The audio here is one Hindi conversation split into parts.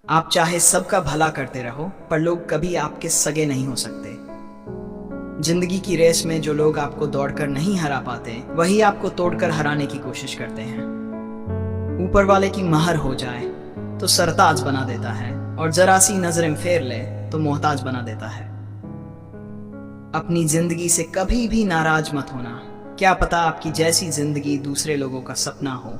आप चाहे सबका भला करते रहो, पर लोग कभी आपके सगे नहीं हो सकते। जिंदगी की रेस में जो लोग आपको दौड़कर नहीं हरा पाते, वही आपको तोड़कर हराने की कोशिश करते हैं। ऊपर वाले की महर हो जाए तो सरताज बना देता है, और जरा सी नजरें फेर ले तो मोहताज बना देता है। अपनी जिंदगी से कभी भी नाराज मत होना। क्या पता आपकी जैसी जिंदगी दूसरे लोगों का सपना हो।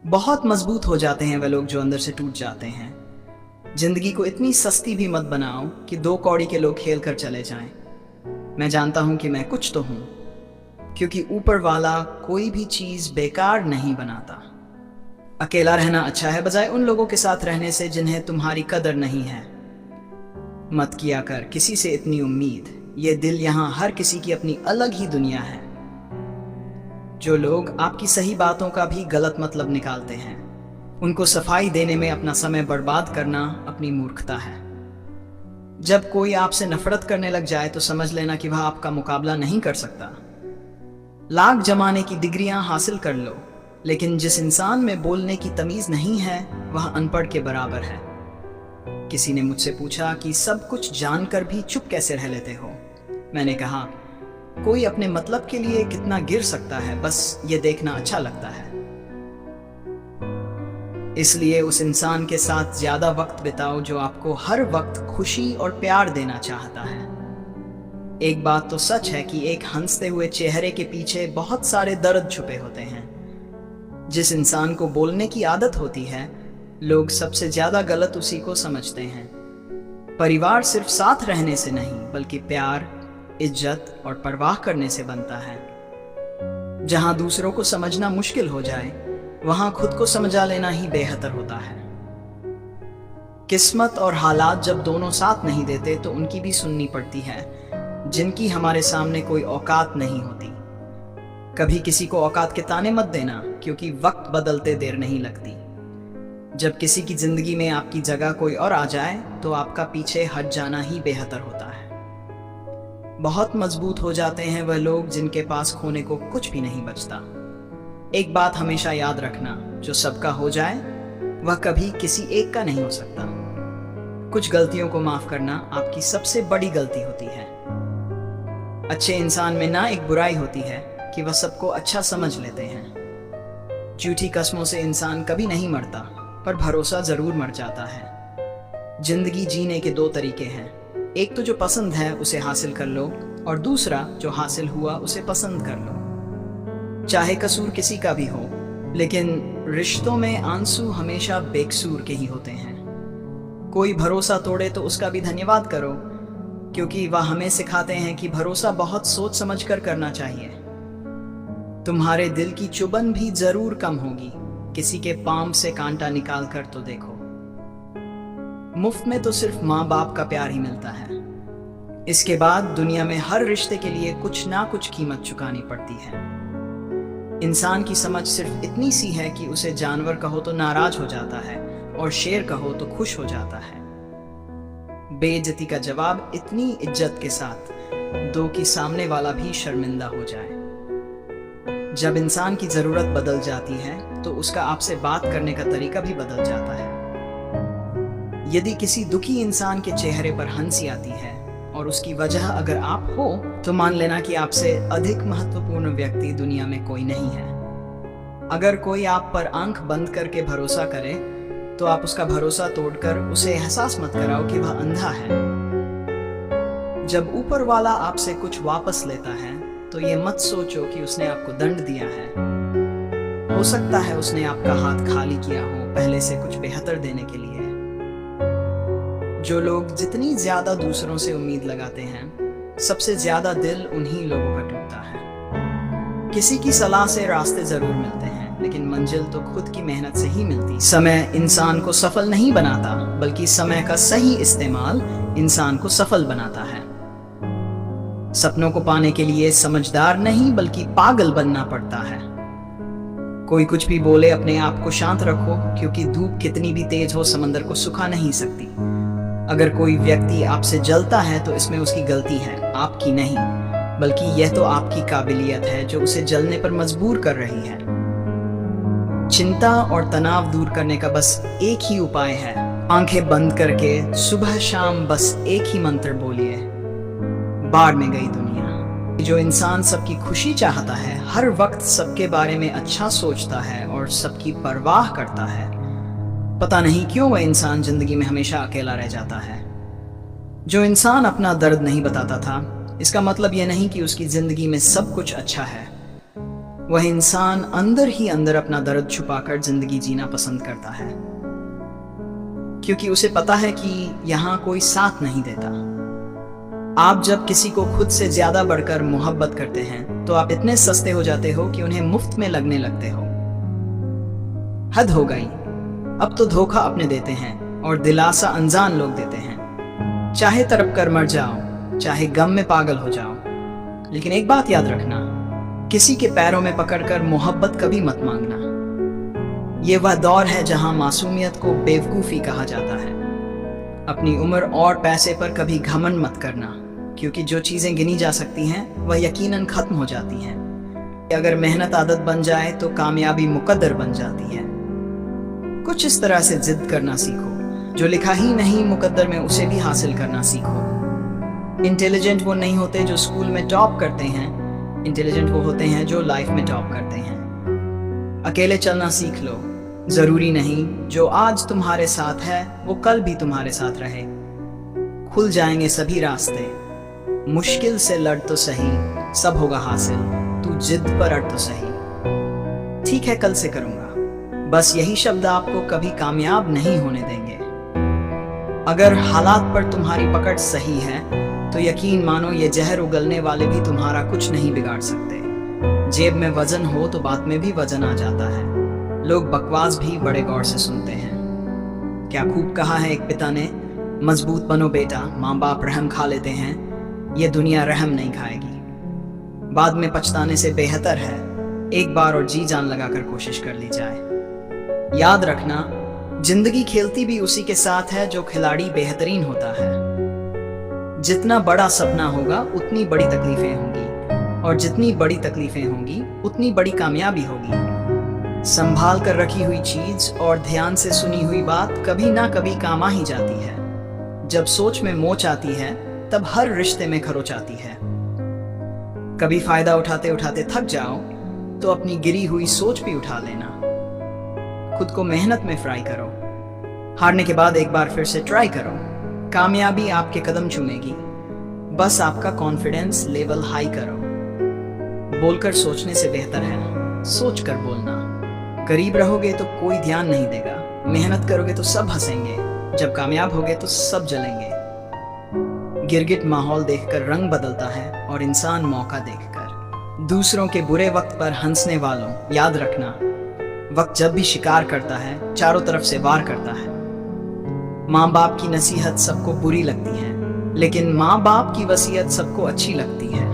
बहुत मजबूत हो जाते हैं वे लोग जो अंदर से टूट जाते हैं। जिंदगी को इतनी सस्ती भी मत बनाओ कि 2 कौड़ी के लोग खेल कर चले जाएं। मैं जानता हूं कि मैं कुछ तो हूं, क्योंकि ऊपर वाला कोई भी चीज बेकार नहीं बनाता। अकेला रहना अच्छा है बजाय उन लोगों के साथ रहने से जिन्हें तुम्हारी कदर नहीं है। मत किया कर किसी से इतनी उम्मीद। ये दिल यहाँ हर किसी की अपनी अलग ही दुनिया है। जो लोग आपकी सही बातों का भी गलत मतलब निकालते हैं, उनको सफाई देने में अपना समय बर्बाद करना अपनी मूर्खता है। जब कोई आपसे नफरत करने लग जाए तो समझ लेना कि वह आपका मुकाबला नहीं कर सकता। लाख जमाने की डिग्रियां हासिल कर लो, लेकिन जिस इंसान में बोलने की तमीज नहीं है वह अनपढ़ के बराबर है। किसी ने मुझसे पूछा कि सब कुछ जानकर भी चुप कैसे रह लेते हो। मैंने कहा, कोई अपने मतलब के लिए कितना गिर सकता है, बस ये देखना अच्छा लगता है। इसलिए उस इंसान के साथ ज्यादा वक्त बिताओ जो आपको हर वक्त खुशी और प्यार देना चाहता है। एक बात तो सच है कि एक हंसते हुए चेहरे के पीछे बहुत सारे दर्द छुपे होते हैं। जिस इंसान को बोलने की आदत होती है, लोग सबसे ज्यादा गलत उसी को समझते हैं। परिवार सिर्फ साथ रहने से नहीं, बल्कि प्यार, इज्जत और परवाह करने से बनता है। जहां दूसरों को समझना मुश्किल हो जाए, वहां खुद को समझा लेना ही बेहतर होता है। किस्मत और हालात जब दोनों साथ नहीं देते तो उनकी भी सुननी पड़ती है, जिनकी हमारे सामने कोई औकात नहीं होती। कभी किसी को औकात के ताने मत देना, क्योंकि वक्त बदलते देर नहीं लगती। जब किसी की जिंदगी में आपकी जगह कोई और आ जाए तो आपका पीछे हट जाना ही बेहतर होता है। बहुत मजबूत हो जाते हैं वह लोग जिनके पास खोने को कुछ भी नहीं बचता। एक बात हमेशा याद रखना, जो सबका हो जाए वह कभी किसी एक का नहीं हो सकता। कुछ गलतियों को माफ करना आपकी सबसे बड़ी गलती होती है। अच्छे इंसान में ना एक बुराई होती है कि वह सबको अच्छा समझ लेते हैं। झूठी कस्मों से इंसान कभी नहीं मरता, पर भरोसा जरूर मर जाता है। जिंदगी जीने के 2 तरीके हैं। एक तो जो पसंद है उसे हासिल कर लो, और दूसरा जो हासिल हुआ उसे पसंद कर लो। चाहे कसूर किसी का भी हो, लेकिन रिश्तों में आंसू हमेशा बेकसूर के ही होते हैं। कोई भरोसा तोड़े तो उसका भी धन्यवाद करो, क्योंकि वह हमें सिखाते हैं कि भरोसा बहुत सोच समझ कर करना चाहिए। तुम्हारे दिल की चुभन भी जरूर कम होगी। किसी के पाम से कांटा निकाल कर तो देखो। मुफ्त में तो सिर्फ माँ बाप का प्यार ही मिलता है। इसके बाद दुनिया में हर रिश्ते के लिए कुछ ना कुछ कीमत चुकानी पड़ती है। इंसान की समझ सिर्फ इतनी सी है कि उसे जानवर कहो तो नाराज हो जाता है, और शेर कहो तो खुश हो जाता है। बेइज्जती का जवाब इतनी इज्जत के साथ दो कि सामने वाला भी शर्मिंदा हो जाए। जब इंसान की जरूरत बदल जाती है तो उसका आपसे बात करने का तरीका भी बदल जाता है। यदि किसी दुखी इंसान के चेहरे पर हंसी आती है और उसकी वजह अगर आप हो, तो मान लेना कि आपसे अधिक महत्वपूर्ण व्यक्ति दुनिया में कोई नहीं है। अगर कोई आप पर आंख बंद करके भरोसा करे तो आप उसका भरोसा तोड़कर उसे एहसास मत कराओ कि वह अंधा है। जब ऊपर वाला आपसे कुछ वापस लेता है तो ये मत सोचो कि उसने आपको दंड दिया है। हो सकता है उसने आपका हाथ खाली किया हो पहले से कुछ बेहतर देने के लिए। जो लोग जितनी ज्यादा दूसरों से उम्मीद लगाते हैं, सबसे ज्यादा दिल उन्हीं लोगों का टूटता है। किसी की सलाह से रास्ते जरूर मिलते हैं, लेकिन मंजिल तो खुद की मेहनत से ही मिलती। समय इंसान को सफल नहीं बनाता, बल्कि समय का सही इस्तेमाल इंसान को सफल बनाता है। सपनों को पाने के लिए समझदार नहीं बल्कि पागल बनना पड़ता है। कोई कुछ भी बोले, अपने आप को शांत रखो, क्योंकि धूप कितनी भी तेज हो समंदर को सुखा नहीं सकती। अगर कोई व्यक्ति आपसे जलता है तो इसमें उसकी गलती है, आपकी नहीं, बल्कि यह तो आपकी काबिलियत है जो उसे जलने पर मजबूर कर रही है। चिंता और तनाव दूर करने का बस एक ही उपाय है। आंखें बंद करके सुबह शाम बस एक ही मंत्र बोलिए, बाढ़ में गई दुनिया। जो इंसान सबकी खुशी चाहता है, हर वक्त सबके बारे में अच्छा सोचता है और सबकी परवाह करता है, पता नहीं क्यों वह इंसान जिंदगी में हमेशा अकेला रह जाता है। जो इंसान अपना दर्द नहीं बताता था, इसका मतलब यह नहीं कि उसकी जिंदगी में सब कुछ अच्छा है। वह इंसान अंदर ही अंदर अपना दर्द छुपाकर जिंदगी जीना पसंद करता है, क्योंकि उसे पता है कि यहां कोई साथ नहीं देता। आप जब किसी को खुद से ज्यादा बढ़कर मोहब्बत करते हैं तो आप इतने सस्ते हो जाते हो कि उन्हें मुफ्त में लगने लगते हो। हद हो गई, अब तो धोखा अपने देते हैं और दिलासा अनजान लोग देते हैं। चाहे तड़प कर मर जाओ, चाहे गम में पागल हो जाओ, लेकिन एक बात याद रखना, किसी के पैरों में पकड़कर मोहब्बत कभी मत मांगना। ये वह दौर है जहां मासूमियत को बेवकूफी कहा जाता है। अपनी उम्र और पैसे पर कभी घमंड मत करना, क्योंकि जो चीजें गिनी जा सकती हैं वह यकीनन खत्म हो जाती हैं। अगर मेहनत आदत बन जाए तो कामयाबी मुकद्दर बन जाती है। कुछ इस तरह से जिद करना सीखो, जो लिखा ही नहीं मुकद्दर में उसे भी हासिल करना सीखो। इंटेलिजेंट वो नहीं होते जो स्कूल में टॉप करते हैं, इंटेलिजेंट वो होते हैं जो लाइफ में टॉप करते हैं। अकेले चलना सीख लो, जरूरी नहीं जो आज तुम्हारे साथ है वो कल भी तुम्हारे साथ रहे। खुल जाएंगे सभी रास्ते, मुश्किल से लड़ तो सही, सब होगा हासिल, तू जिद पर अड़ तो सही। ठीक है, कल से करूंगा, बस यही शब्द आपको कभी कामयाब नहीं होने देंगे। अगर हालात पर तुम्हारी पकड़ सही है तो यकीन मानो ये जहर उगलने वाले भी तुम्हारा कुछ नहीं बिगाड़ सकते। जेब में वजन हो तो बात में भी वजन आ जाता है। लोग बकवास भी बड़े गौर से सुनते हैं। क्या खूब कहा है एक पिता ने, मजबूत बनो बेटा, माँ बाप रहम खा लेते हैं, ये दुनिया रहम नहीं खाएगी। बाद में पछताने से बेहतर है एक बार और जी जान लगाकर कोशिश कर ली जाए। याद रखना, जिंदगी खेलती भी उसी के साथ है जो खिलाड़ी बेहतरीन होता है। जितना बड़ा सपना होगा उतनी बड़ी तकलीफें होंगी, और जितनी बड़ी तकलीफें होंगी उतनी बड़ी कामयाबी होगी। संभाल कर रखी हुई चीज और ध्यान से सुनी हुई बात कभी ना कभी काम आ ही जाती है। जब सोच में मोच आती है तब हर रिश्ते में खरोच आती है। कभी फायदा उठाते उठाते थक जाओ तो अपनी गिरी हुई सोच भी उठा लेना। खुद को मेहनत में फ्राई करो, हारने के बाद एक बार फिर से ट्राई करो। कामयाबी आपके कदम चूमेगी, बस आपका कॉन्फिडेंस लेवल हाई करो। बोलकर सोचने से बेहतर है सोच कर बोलना। करीब रहोगे तो कोई ध्यान नहीं देगा, मेहनत करोगे तो सब हंसेंगे, जब कामयाब होगे तो सब जलेंगे। गिरगिट माहौल देखकर रंग बदलता है और इंसान मौका देखकर। दूसरों के बुरे वक्त पर हंसने वालों, याद रखना, वक्त जब भी शिकार करता है चारों तरफ से वार करता है। माँ बाप की नसीहत सबको बुरी लगती है, लेकिन माँ बाप की वसीयत सबको अच्छी लगती है।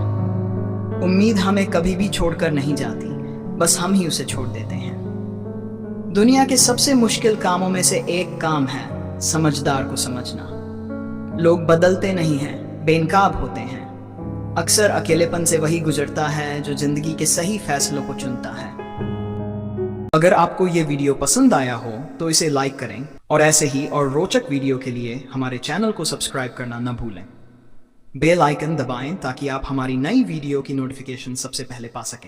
उम्मीद हमें कभी भी छोड़कर नहीं जाती, बस हम ही उसे छोड़ देते हैं। दुनिया के सबसे मुश्किल कामों में से एक काम है समझदार को समझना। लोग बदलते नहीं हैं, बेनकाब होते हैं। अक्सर अकेलेपन से वही गुजरता है जो जिंदगी के सही फैसलों को चुनता है। अगर आपको ये वीडियो पसंद आया हो तो इसे लाइक करें, और ऐसे ही और रोचक वीडियो के लिए हमारे चैनल को सब्सक्राइब करना न भूलें। बेल आइकन दबाएं ताकि आप हमारी नई वीडियो की नोटिफिकेशन सबसे पहले पा सकें।